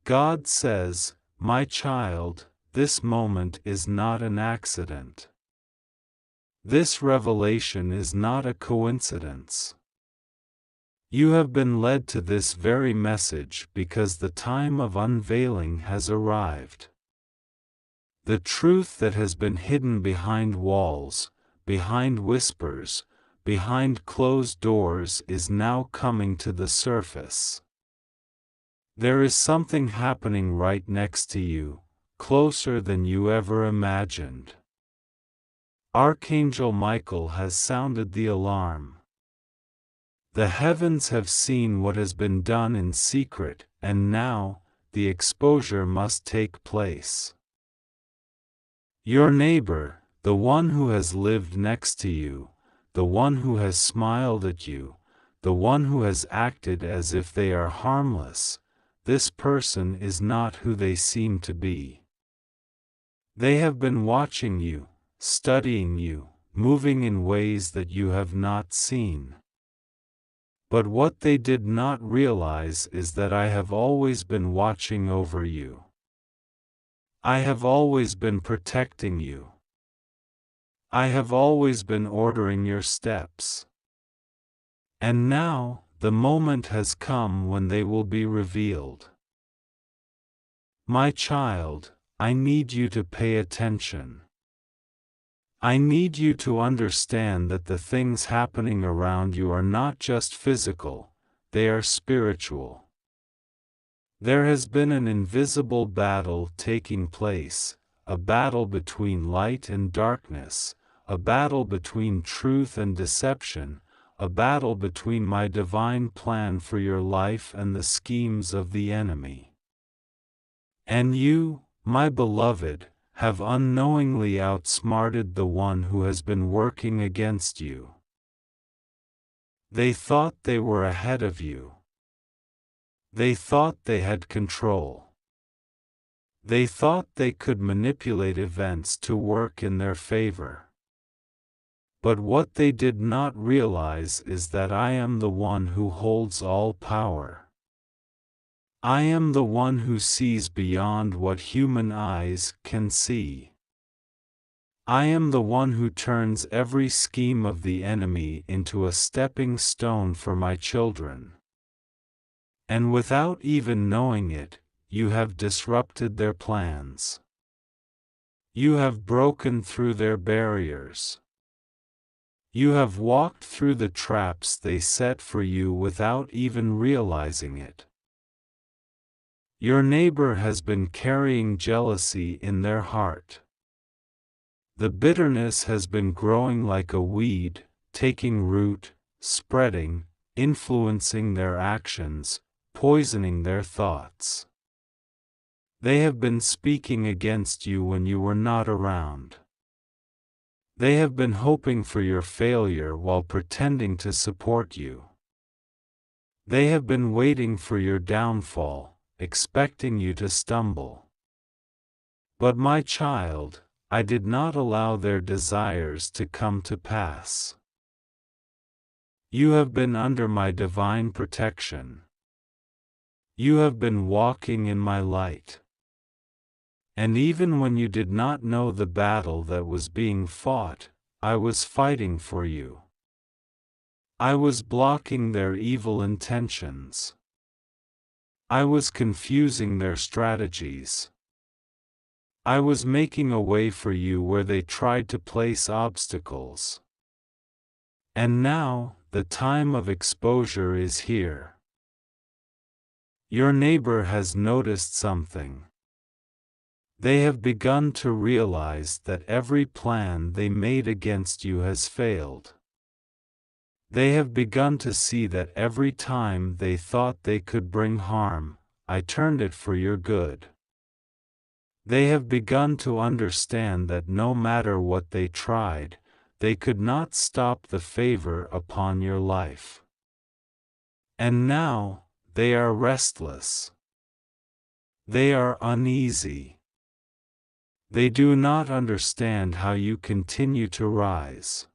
God says, "My child, this moment is not an accident. This revelation is not a coincidence. You have been led to this very message because the time of unveiling has arrived. The truth that has been hidden behind walls, behind whispers, behind closed doors is now coming to the surface. There is something happening right next to you, closer than you ever imagined. Archangel Michael has sounded the alarm. The heavens have seen what has been done in secret, and now, the exposure must take place. Your neighbor, the one who has lived next to you, the one who has smiled at you, the one who has acted as if they are harmless, this person is not who they seem to be. They have been watching you, studying you, moving in ways that you have not seen. But what they did not realize is that I have always been watching over you. I have always been protecting you. I have always been ordering your steps. And now, the moment has come when they will be revealed. My child, I need you to pay attention. I need you to understand that the things happening around you are not just physical, they are spiritual. There has been an invisible battle taking place, a battle between light and darkness, a battle between truth and deception, a battle between my divine plan for your life and the schemes of the enemy. And you, my beloved, have unknowingly outsmarted the one who has been working against you. They thought they were ahead of you. They thought they had control. They thought they could manipulate events to work in their favor. But what they did not realize is that I am the one who holds all power. I am the one who sees beyond what human eyes can see. I am the one who turns every scheme of the enemy into a stepping stone for my children. And without even knowing it, you have disrupted their plans. You have broken through their barriers. You have walked through the traps they set for you without even realizing it. Your neighbor has been carrying jealousy in their heart. The bitterness has been growing like a weed, taking root, spreading, influencing their actions, poisoning their thoughts. They have been speaking against you when you were not around. They have been hoping for your failure while pretending to support you. They have been waiting for your downfall, expecting you to stumble. But my child, I did not allow their desires to come to pass. You have been under my divine protection. You have been walking in my light. And even when you did not know the battle that was being fought, I was fighting for you. I was blocking their evil intentions. I was confusing their strategies. I was making a way for you where they tried to place obstacles. And now, the time of exposure is here. Your neighbor has noticed something. They have begun to realize that every plan they made against you has failed. They have begun to see that every time they thought they could bring harm, I turned it for your good. They have begun to understand that no matter what they tried, they could not stop the favor upon your life. And now, they are restless. They are uneasy. They do not understand how you continue to rise.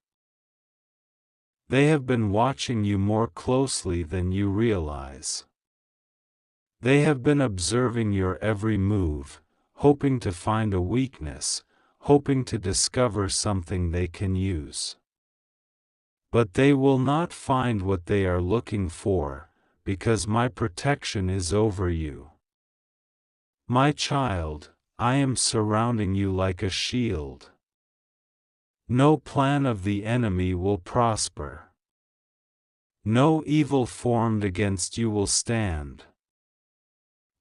They have been watching you more closely than you realize. They have been observing your every move, hoping to find a weakness, hoping to discover something they can use. But they will not find what they are looking for, because my protection is over you. My child, I am surrounding you like a shield. No plan of the enemy will prosper. No evil formed against you will stand.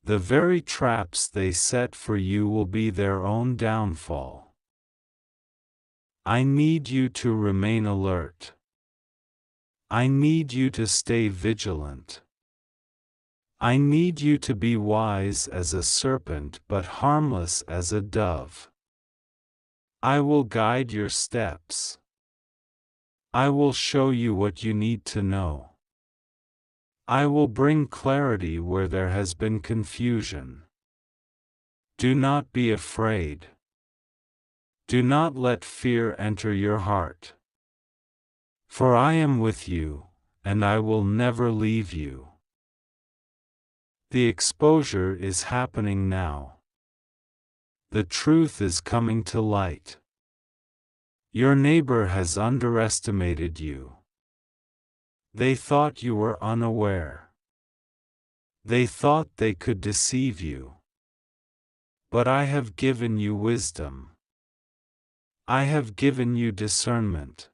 The very traps they set for you will be their own downfall. I need you to remain alert. I need you to stay vigilant. I need you to be wise as a serpent but harmless as a dove. I will guide your steps. I will show you what you need to know. I will bring clarity where there has been confusion. Do not be afraid. Do not let fear enter your heart. For I am with you, and I will never leave you. The exposure is happening now. The truth is coming to light. Your neighbor has underestimated you. They thought you were unaware. They thought they could deceive you. But I have given you wisdom. I have given you discernment.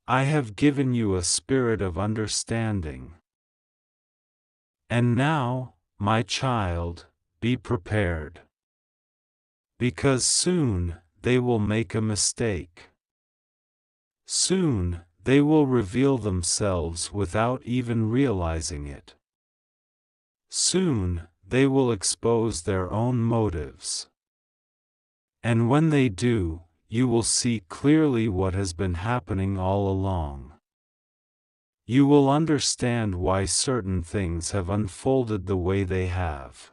I have given you a spirit of understanding. And now, my child, be prepared. Because soon, they will make a mistake. Soon, they will reveal themselves without even realizing it. Soon, they will expose their own motives. And when they do, you will see clearly what has been happening all along. You will understand why certain things have unfolded the way they have.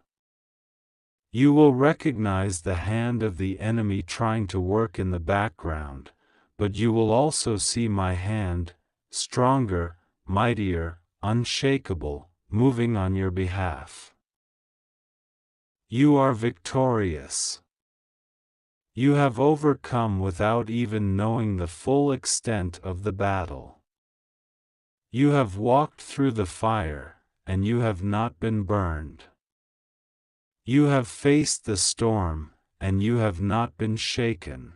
You will recognize the hand of the enemy trying to work in the background, but you will also see my hand, stronger, mightier, unshakable, moving on your behalf. You are victorious. You have overcome without even knowing the full extent of the battle. You have walked through the fire, and you have not been burned. You have faced the storm, and you have not been shaken.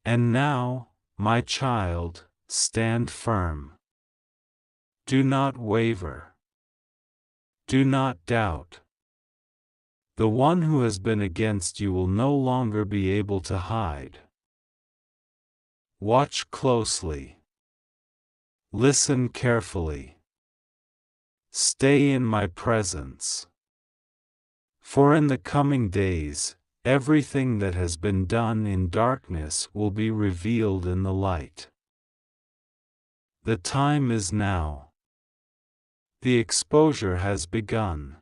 And now, my child, stand firm. Do not waver. Do not doubt. The one who has been against you will no longer be able to hide. Watch closely. Listen carefully. Stay in my presence. For in the coming days, everything that has been done in darkness will be revealed in the light. The time is now. The exposure has begun.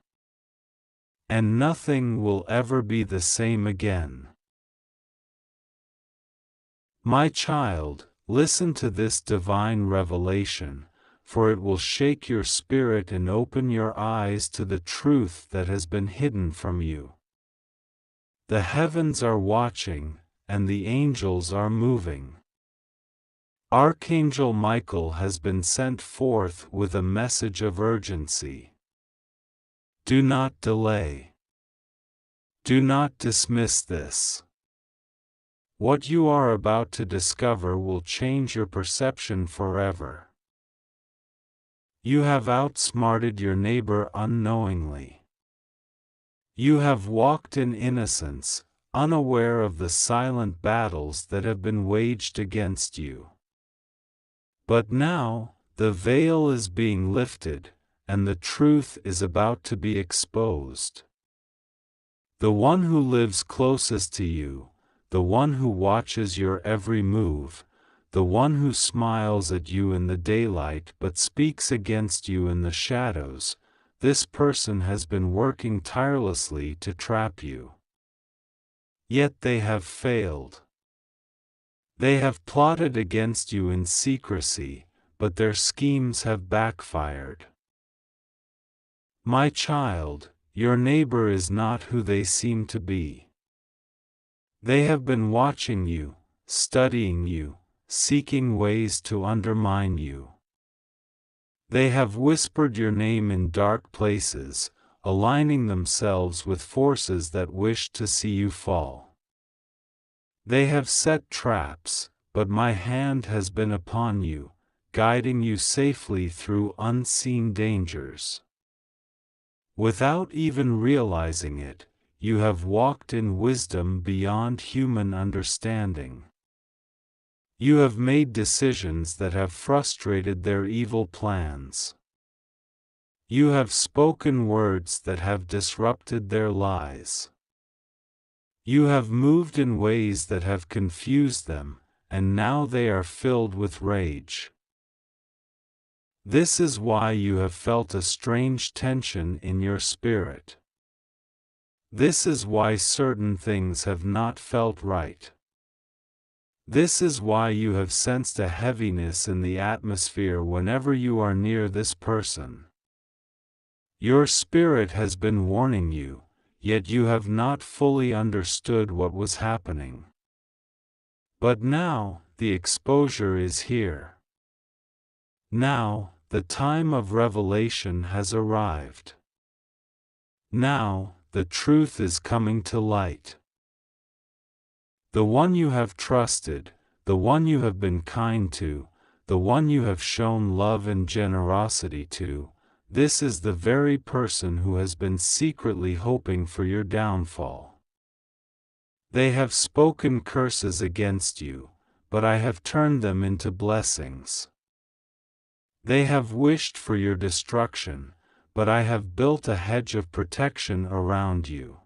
And nothing will ever be the same again. My child, listen to this divine revelation, for it will shake your spirit and open your eyes to the truth that has been hidden from you. The heavens are watching, and the angels are moving. Archangel Michael has been sent forth with a message of urgency. Do not delay. Do not dismiss this. What you are about to discover will change your perception forever. You have outsmarted your neighbor unknowingly. You have walked in innocence, unaware of the silent battles that have been waged against you. But now, the veil is being lifted, and the truth is about to be exposed. The one who lives closest to you, the one who watches your every move, the one who smiles at you in the daylight but speaks against you in the shadows, this person has been working tirelessly to trap you. Yet they have failed. They have plotted against you in secrecy, but their schemes have backfired. My child, your neighbor is not who they seem to be. They have been watching you, studying you, seeking ways to undermine you. They have whispered your name in dark places, aligning themselves with forces that wish to see you fall. They have set traps, but my hand has been upon you, guiding you safely through unseen dangers. Without even realizing it, you have walked in wisdom beyond human understanding. You have made decisions that have frustrated their evil plans. You have spoken words that have disrupted their lies. You have moved in ways that have confused them, and now they are filled with rage. This is why you have felt a strange tension in your spirit. This is why certain things have not felt right. This is why you have sensed a heaviness in the atmosphere whenever you are near this person. Your spirit has been warning you, yet you have not fully understood what was happening. But now, the exposure is here. Now, the time of revelation has arrived. Now, the truth is coming to light. The one you have trusted, the one you have been kind to, the one you have shown love and generosity to, this is the very person who has been secretly hoping for your downfall. They have spoken curses against you, but I have turned them into blessings. They have wished for your destruction, but I have built a hedge of protection around you.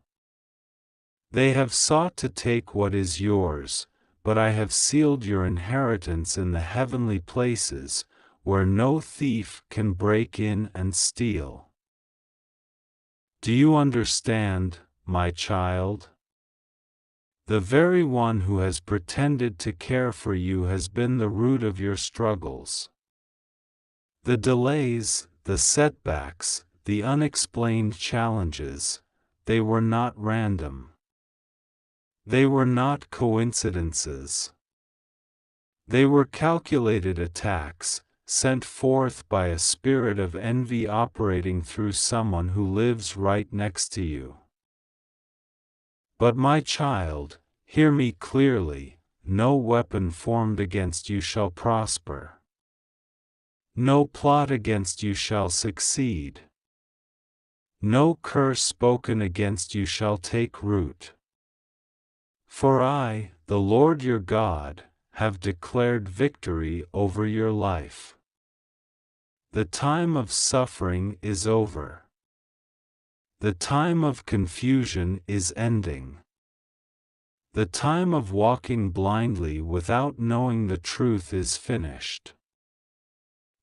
They have sought to take what is yours, but I have sealed your inheritance in the heavenly places, where no thief can break in and steal. Do you understand, my child? The very one who has pretended to care for you has been the root of your struggles. The delays, the setbacks, the unexplained challenges, they were not random. They were not coincidences. They were calculated attacks, sent forth by a spirit of envy operating through someone who lives right next to you. But my child, hear me clearly, no weapon formed against you shall prosper. No plot against you shall succeed. No curse spoken against you shall take root. For I, the Lord your God, have declared victory over your life. The time of suffering is over. The time of confusion is ending. The time of walking blindly without knowing the truth is finished.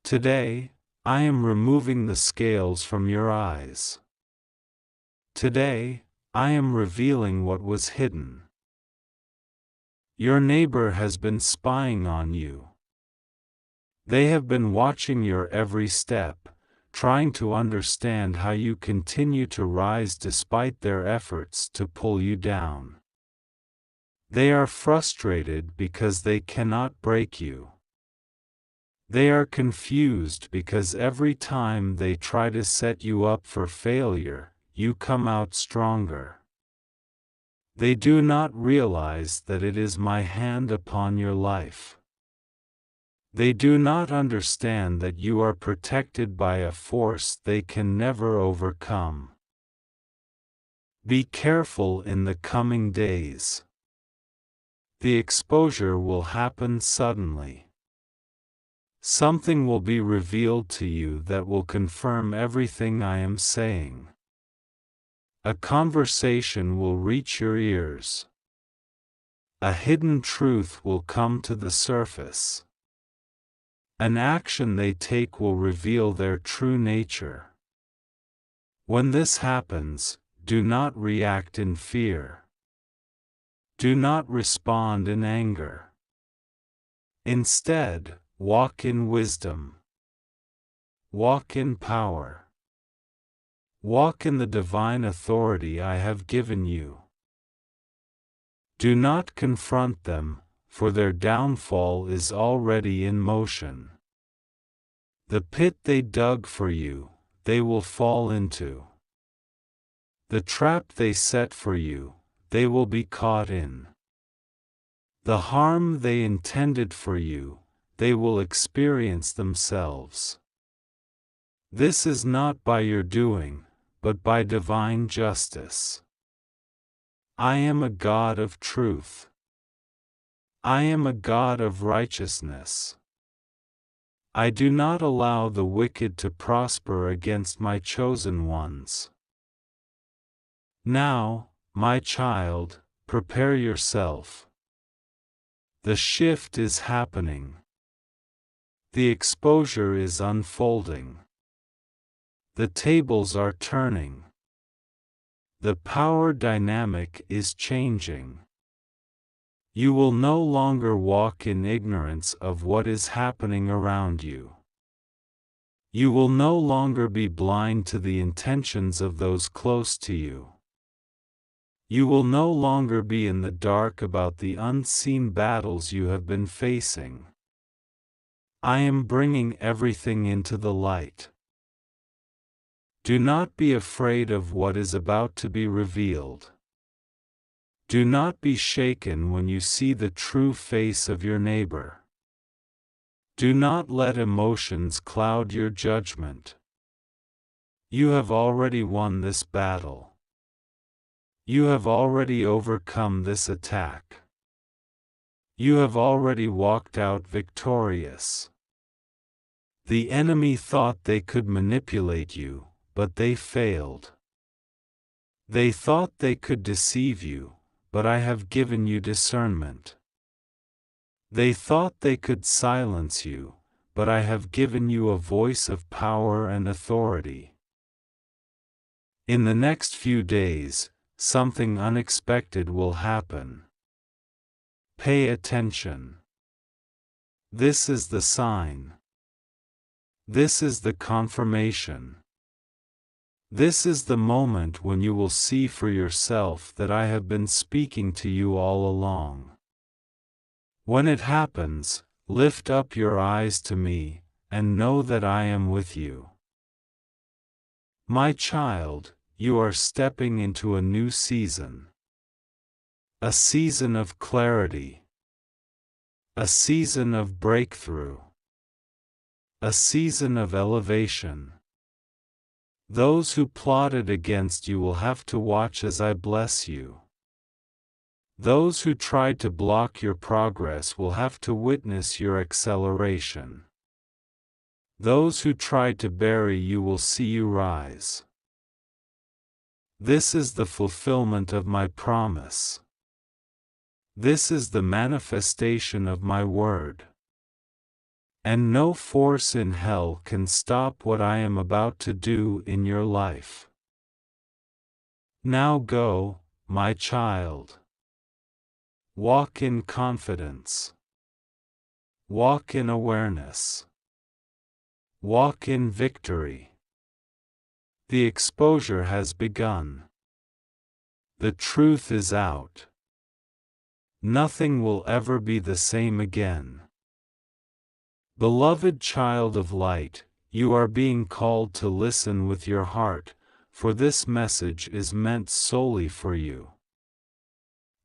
Today, I am removing the scales from your eyes. Today, I am revealing what was hidden. Your neighbor has been spying on you. They have been watching your every step, trying to understand how you continue to rise despite their efforts to pull you down. They are frustrated because they cannot break you. They are confused because every time they try to set you up for failure, you come out stronger. They do not realize that it is my hand upon your life. They do not understand that you are protected by a force they can never overcome. Be careful in the coming days. The exposure will happen suddenly. Something will be revealed to you that will confirm everything I am saying. A conversation will reach your ears. A hidden truth will come to the surface. An action they take will reveal their true nature. When this happens, do not react in fear. Do not respond in anger. Instead, walk in wisdom. Walk in power. Walk in the divine authority I have given you. Do not confront them, for their downfall is already in motion. The pit they dug for you, they will fall into. The trap they set for you, they will be caught in. The harm they intended for you, they will experience themselves. This is not by your doing, but by divine justice. I am a God of truth. I am a God of righteousness. I do not allow the wicked to prosper against my chosen ones. Now, my child, prepare yourself. The shift is happening. The exposure is unfolding. The tables are turning. The power dynamic is changing. You will no longer walk in ignorance of what is happening around you. You will no longer be blind to the intentions of those close to you. You will no longer be in the dark about the unseen battles you have been facing. I am bringing everything into the light. Do not be afraid of what is about to be revealed. Do not be shaken when you see the true face of your neighbor. Do not let emotions cloud your judgment. You have already won this battle. You have already overcome this attack. You have already walked out victorious. The enemy thought they could manipulate you, but they failed. They thought they could deceive you, but I have given you discernment. They thought they could silence you, but I have given you a voice of power and authority. In the next few days, something unexpected will happen. Pay attention. This is the sign. This is the confirmation. This is the moment when you will see for yourself that I have been speaking to you all along. When it happens, lift up your eyes to me, and know that I am with you. My child, you are stepping into a new season. A season of clarity. A season of breakthrough. A season of elevation. Those who plotted against you will have to watch as I bless you. Those who tried to block your progress will have to witness your acceleration. Those who tried to bury you will see you rise. This is the fulfillment of my promise. This is the manifestation of my word. And no force in hell can stop what I am about to do in your life. Now go, my child. Walk in confidence. Walk in awareness. Walk in victory. The exposure has begun. The truth is out. Nothing will ever be the same again. Beloved child of light, you are being called to listen with your heart, for this message is meant solely for you.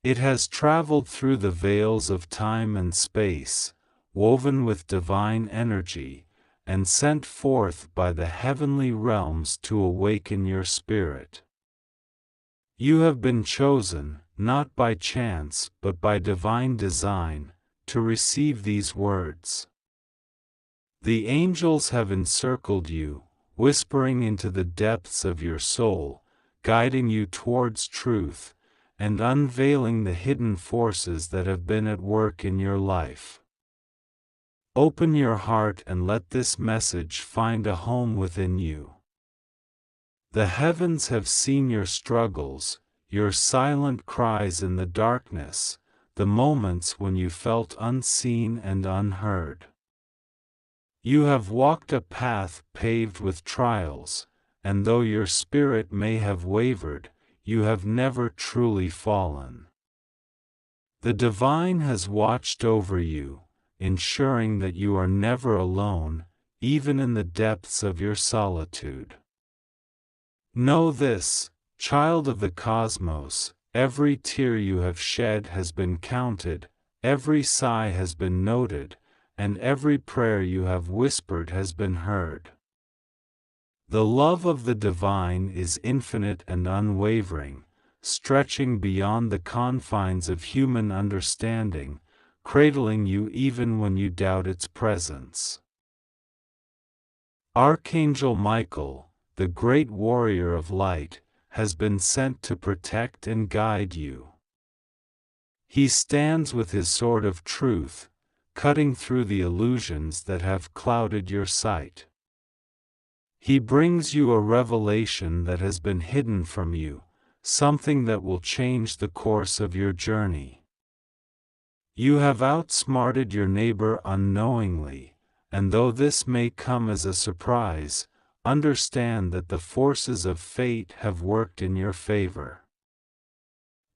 It has traveled through the veils of time and space, woven with divine energy, and sent forth by the heavenly realms to awaken your spirit. You have been chosen, not by chance but by divine design, to receive these words. The angels have encircled you, whispering into the depths of your soul, guiding you towards truth, and unveiling the hidden forces that have been at work in your life. Open your heart and let this message find a home within you. The heavens have seen your struggles, your silent cries in the darkness, the moments when you felt unseen and unheard. You have walked a path paved with trials, and though your spirit may have wavered, you have never truly fallen. The divine has watched over you, ensuring that you are never alone, even in the depths of your solitude. Know this, child of the cosmos, every tear you have shed has been counted, every sigh has been noted, and every prayer you have whispered has been heard. The love of the divine is infinite and unwavering, stretching beyond the confines of human understanding, cradling you even when you doubt its presence. Archangel Michael, the great warrior of light, has been sent to protect and guide you. He stands with his sword of truth, cutting through the illusions that have clouded your sight. He brings you a revelation that has been hidden from you, something that will change the course of your journey. You have outsmarted your neighbor unknowingly, and though this may come as a surprise, understand that the forces of fate have worked in your favor.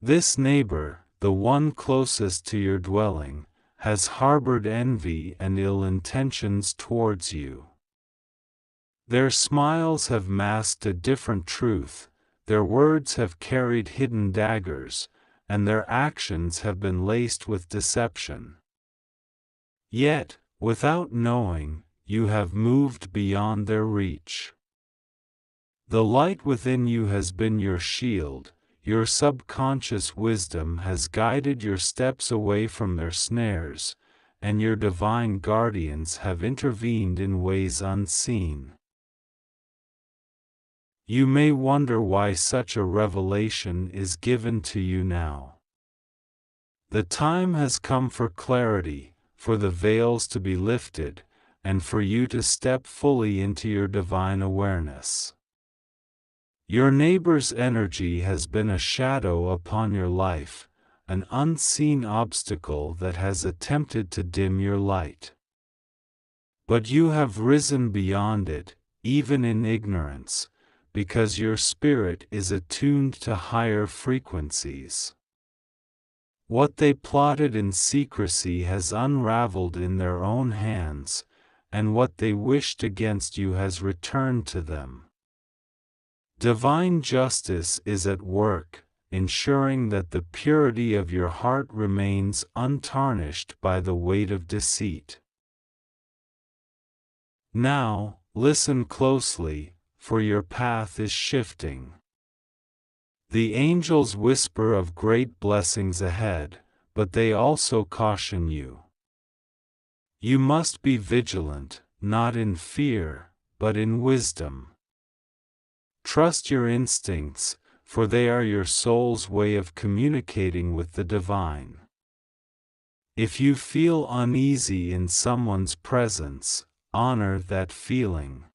This neighbor, the one closest to your dwelling, has harbored envy and ill intentions towards you. Their smiles have masked a different truth, their words have carried hidden daggers, and their actions have been laced with deception. Yet, without knowing, you have moved beyond their reach. The light within you has been your shield, your subconscious wisdom has guided your steps away from their snares, and your divine guardians have intervened in ways unseen. You may wonder why such a revelation is given to you now. The time has come for clarity, for the veils to be lifted, and for you to step fully into your divine awareness. Your neighbor's energy has been a shadow upon your life, an unseen obstacle that has attempted to dim your light. But you have risen beyond it, even in ignorance, because your spirit is attuned to higher frequencies. What they plotted in secrecy has unraveled in their own hands, and what they wished against you has returned to them. Divine justice is at work, ensuring that the purity of your heart remains untarnished by the weight of deceit. Now, listen closely, for your path is shifting. The angels whisper of great blessings ahead, but they also caution you. You must be vigilant, not in fear, but in wisdom. Trust your instincts, for they are your soul's way of communicating with the divine. If you feel uneasy in someone's presence, honor that feeling.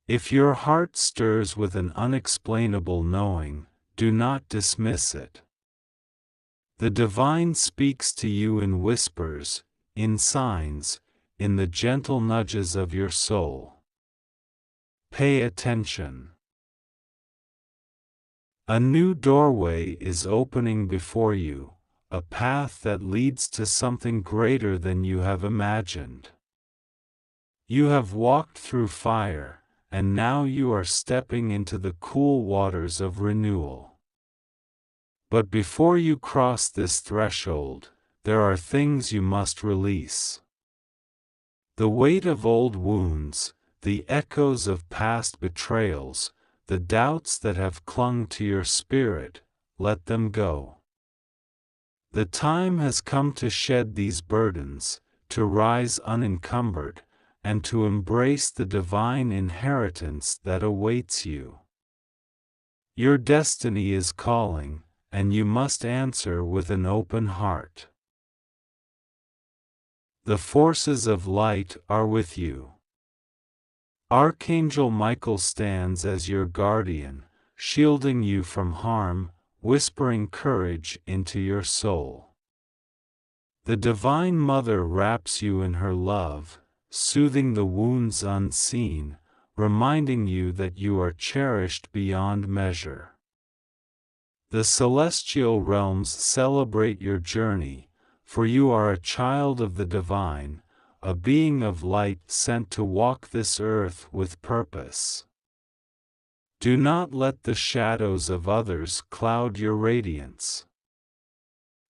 If your heart stirs with an unexplainable knowing, do not dismiss it. The divine speaks to you in whispers, in signs, in the gentle nudges of your soul. Pay attention. A new doorway is opening before you, a path that leads to something greater than you have imagined. You have walked through fire, and now you are stepping into the cool waters of renewal. But before you cross this threshold, there are things you must release. The weight of old wounds, the echoes of past betrayals, the doubts that have clung to your spirit, let them go. The time has come to shed these burdens, to rise unencumbered, and to embrace the divine inheritance that awaits you. Your destiny is calling, and you must answer with an open heart. The forces of light are with you. Archangel Michael stands as your guardian, shielding you from harm, whispering courage into your soul. The Divine Mother wraps you in her love, soothing the wounds unseen, reminding you that you are cherished beyond measure. The celestial realms celebrate your journey, for you are a child of the divine, a being of light sent to walk this earth with purpose. Do not let the shadows of others cloud your radiance.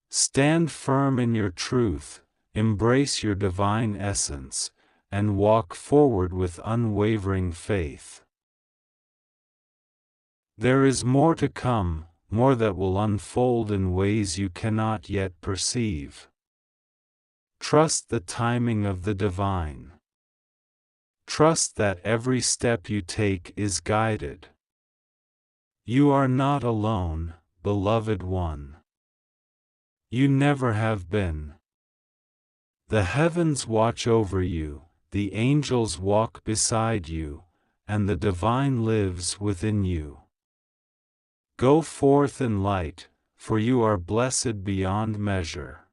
Stand firm in your truth, embrace your divine essence, and walk forward with unwavering faith. There is more to come, more that will unfold in ways you cannot yet perceive. Trust the timing of the divine. Trust that every step you take is guided. You are not alone, beloved one. You never have been. The heavens watch over you, the angels walk beside you, and the divine lives within you. Go forth in light, for you are blessed beyond measure.